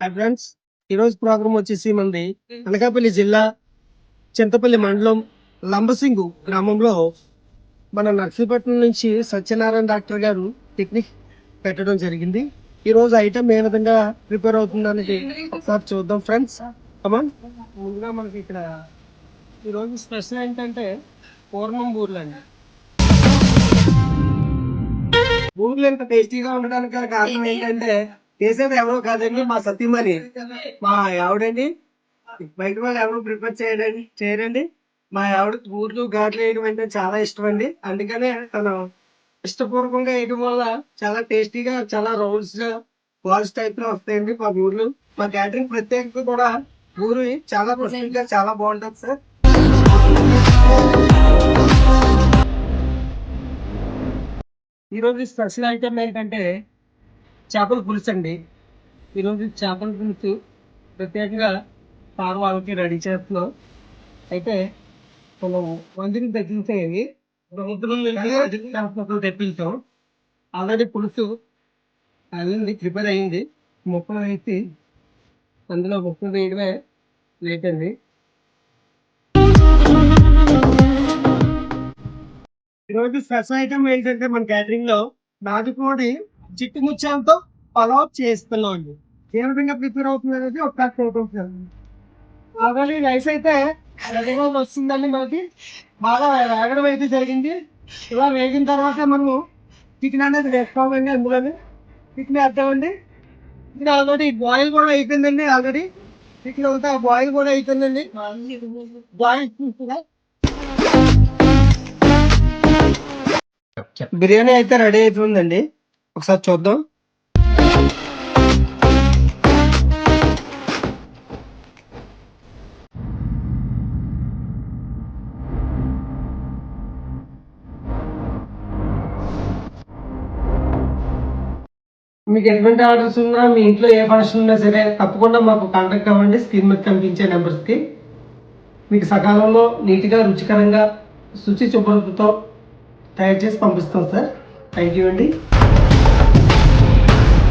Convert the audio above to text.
Hi friends, ఈరోజు programme వచ్చేసి మనది అనకాపల్లి జిల్లా చింతపల్లి మండలం లంబసింగు గ్రామంలో మన నర్సీపట్నం నుంచి సత్యనారాయణ డాక్టర్ గారు టెక్నిక్ పెట్టడం జరిగింది. ఈ రోజు ఐటమ్ ఏ విధంగా ప్రిపేర్ అవుతుందనేది ఒకసారి చూద్దాం ఫ్రెండ్స్. కమాన్. ముందుగా మనకి ఇక్కడ ఈరోజు స్పెషల్ ఏంటంటే పూర్ణం బూర్లు అండి. బూర్లు ఎంత టేస్టీగా ఉండడానికి గల కారణం ఏంటంటే చేసేది ఎవరో కాదండి, మా సతీమణి, మా ఆవిడండి. బయట వాళ్ళు ఎవరు ప్రిపేర్ చేయరండి. మా ఆవిడ బూర్లు గారెలు వేయడం అంటే చాలా ఇష్టం అండి. అందుకనే తను ఇష్టపూర్వకంగా వేయడం వల్ల చాలా టేస్టీగా, చాలా రౌండ్స్ గా, బాల్స్ టైప్ లో వస్తాయండి మా బూర్లు. మా క్యాటరింగ్ ప్రత్యేకత కూడా బూరి చాలా ప్రసిద్ధిగా చాలా బాగుంటుంది సార్. ఈరోజు స్పెషల్ ఐటమ్ ఏంటంటే చేపల పులుసు అండి. ఈరోజు చేపల పులుసు ప్రత్యేకంగా సార్ వాళ్ళకి రెడీ చేస్తున్నాం. అయితే మనం మందిని తగ్గించేవి తెప్పించాం. ఆల్రెడీ పులుసు అయింది, ప్రిపేర్ అయింది. ముక్కలు వేసి అందులో ముక్కలు వేయడమే లేట్ అండి. ఈరోజు స్పెషల్ ఐటమ్ ఏంటంటే మన క్యాటరింగ్ లో నాటుకోడి చిట్టి ముత్యాలతో పలావ్ చేస్తున్నాం అండి. ఏ విధంగా ప్రిపేర్ అవుతుంది అనేది ఒకసారి చూద్దాం. ఆల్రెడీ రైస్ అయితే రెడీగా వస్తుందండి. మనకి బాగా వేగడం అయితే జరిగింది. ఇలా వేగిన తర్వాత మనము చికెన్ అనేది వేసుకోవాలండి. అందులోనే చికెన్ వేద్దామండి. చికెన్ ఆల్రెడీ బాయిల్ కూడా అయిపోయిందండి. ఆల్రెడీ చికెన్ అంతా బాయిల్ కూడా అయిపోయిందండి. బాయిల్ బిర్యానీ అయితే రెడీ అయిపోయిందండి. ఒకసారి చూద్దాం. మీకు ఎటువంటి ఆర్డర్స్ ఉన్నా, మీ ఇంట్లో ఏ ఫంక్షన్ ఉన్నా సరే తప్పకుండా మాకు కాంటాక్ట్ అవ్వండి. స్క్రీన్ మీద కనిపించే నెంబర్స్కి. మీకు సకాలంలో నీట్గా, రుచికరంగా, శుచి శుభ్రతతో తయారు చేసి పంపిస్తాం సార్. థ్యాంక్ యూ అండి.